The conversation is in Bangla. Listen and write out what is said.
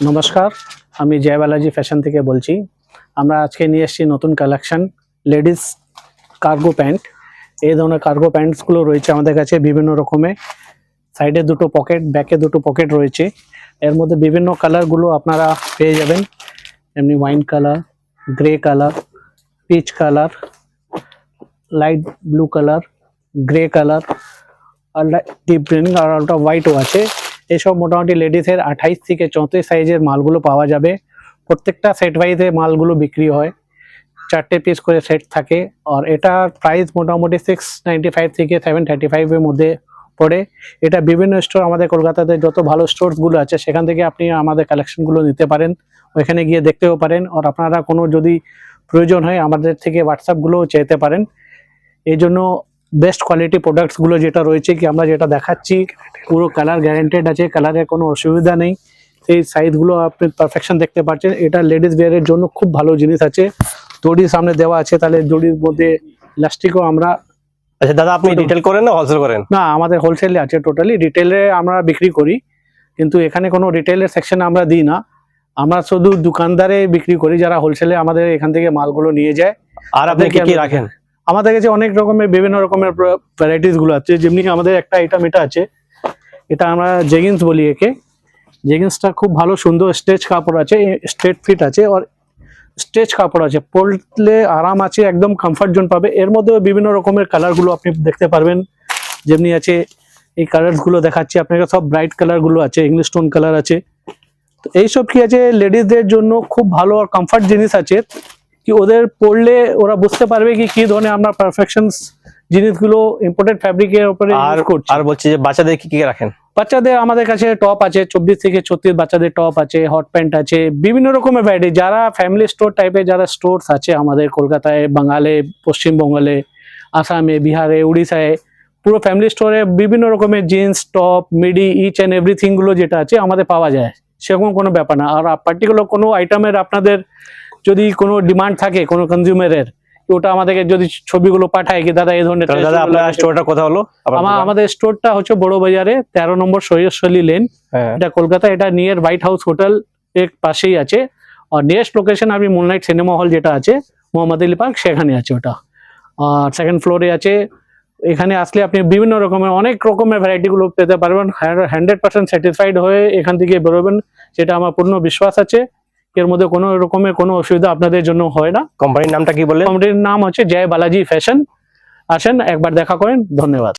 নমস্কার, আমি জয় বালাজি ফ্যাশন থেকে বলছি। আমরা আজকে নিয়ে এসেছি নতুন কালেকশন লেডিস কার্গো প্যান্ট। এই ধরনের কার্গো প্যান্টসগুলো রয়েছে আমাদের কাছে বিভিন্ন রকমের। সাইডে দুটো পকেট, ব্যাকে দুটো পকেট রয়েছে। এর মধ্যে বিভিন্ন কালারগুলো আপনারা পেয়ে যাবেন, এমনি wine colour, grey colour, peach colour, light blue colour, grey colour আর ডিপ গ্রিন আর ওটা হোয়াইটও আছে। এইসব মোটামুটি লেডিসের 28 থেকে 34 সাইজের মালগুলো পাওয়া যাবে। প্রত্যেকটা সেট ওয়াইজে মালগুলো বিক্রি হয়, 4টে পিস করে সেট থাকে। আর এটার প্রাইস মোটামুটি 695 থেকে 735 এর মধ্যে পড়ে। এটা বিভিন্ন স্টোর, আমাদের কলকাতাতে যত ভালো স্টোরসগুলো আছে সেখান থেকে আপনি আমাদের কালেকশনগুলো নিতে পারেন, ওইখানে গিয়ে দেখতেও পারেন। আর আপনারা কোনো যদি প্রয়োজন হয় আমাদের থেকে হোয়াটসঅ্যাপগুলোও চাইতে পারেন। এই জন্য বেস্ট কোয়ালিটি প্রোডাক্টসগুলো যেটা রয়েছে, কি আমরা যেটা দেখাচ্ছি পুরো কালার গ্যারান্টেড আছে, কালারের কোনো অসুবিধা নেই। সেই সাইজগুলো আপনি পারফেকশন দেখতে পাচ্ছেন। এটা লেডিস ওয়্যারের জন্য খুব ভালো জিনিস আছে। দড়ি সামনে দেওয়া আছে, তাহলে দড়ির মধ্যে ইলাস্টিকও আমরা। আচ্ছা দাদা, আপনি রিটেল করেন না হোলসেল করেন? না, আমাদের হোলসেলে আছে টোটালি। রিটেলে আমরা বিক্রি করি, কিন্তু এখানে কোনো রিটেলের সেকশন আমরা দিই না। আমরা শুধু দোকানদারে বিক্রি করি, যারা হোলসেলে আমাদের এখান থেকে মালগুলো নিয়ে যায়। আর আপনি কি কি রাখেন? আমাদের কাছে অনেক রকমের বিভিন্ন রকমের ভ্যারাইটিস গুলো আছে। যেমনি আমাদের একটা আইটেম এটা আছে, এটা আমরা জেগিন্স বলি একে। জেগিন্সটা খুব ভালো সুন্দর স্ট্রেচ কাপড় আছে, স্ট্রেট ফিট আছে আর স্ট্রেচ কাপড় আছে, পরলে আরাম আছে, একদম কমফর্ট জোন পাবে। এর মধ্যে বিভিন্ন রকমের কালারগুলো আপনি দেখতে পারবেন। যেমনি আছে এই কালারগুলো দেখাচ্ছি আপনাকে, সব ব্রাইট কালারগুলো আছে, ইংলিশ স্টোন কালার আছে। তো এইসব কি আছে, লেডিসদের জন্য খুব ভালো আর কমফর্ট জিনিস আছে, কি ওদের পড়লে ওরা বুঝতে পারবে কি কি ধরনের আমরা পারফেকশনস জিনিসগুলো ইম্পোর্টেড ফ্যাব্রিকের উপরে ইউজ করছি। আর বলছি যে বাচ্চাদের কি কি রাখেন? বাচ্চাদের আমাদের কাছে টপ আছে, 24 থেকে 36 বাচ্চাদের টপ আছে, হট প্যান্ট আছে, বিভিন্ন রকমের ভ্যারাইটি। যারা ফ্যামিলি স্টোর টাইপের যারা স্টোরস আছে আমাদের কলকাতায়, বাঙালে, পশ্চিমবঙ্গে, আসামে, বিহারে, উড়িষ্যায়, পুরো ফ্যামিলি স্টোরে বিভিন্ন রকমের jeans, top, midi, each and everything গুলো যেটা আছে আমাদের পাওয়া যায়, সেরকম কোনো ব্যাপার না। আর পার্টিকুলার কোনো আইটেমের আপনাদের যদি কোনো ডিমান্ড থাকে কোনো কনজিউমারের, ওটা আমাদেরকে যদি ছবিগুলো পাঠায় কি দাদা এই ধরনের। দাদা আপনার স্টোরটা কোথায় হলো? আমাদের স্টোরটা হচ্ছে বড় বাজারে 13 নম্বর সৈয়দশালী লেন, এটা কলকাতা। এটা নিয়ার হোয়াইট হাউস হোটেল এর পাশেই আছে। আর নিয়ারেস্ট লোকেশন আপনি মুনলাইট সিনেমা হল যেটা আছে মোহাম্মদ আলী পার্ক, সেখানে আছে ওটা। আর সেকেন্ড ফ্লোরে আছে। এখানে আসলে আপনি বিভিন্ন রকমের অনেক রকমের ভ্যারাইটি গুলো পেতে পারবেন। 100% স্যাটিসফাইড হয়ে এখান থেকে বেরোবেন, সেটা আমার পূর্ণ বিশ্বাস আছে। এর মধ্যে কোনো রকমের কোনো অসুবিধা আপনাদের জন্য হয় না। কোম্পানির নামটা কি বললেন? কোম্পানির নাম হচ্ছে জয় বালাজি ফ্যাশন। আসেন একবার দেখা করেন। ধন্যবাদ।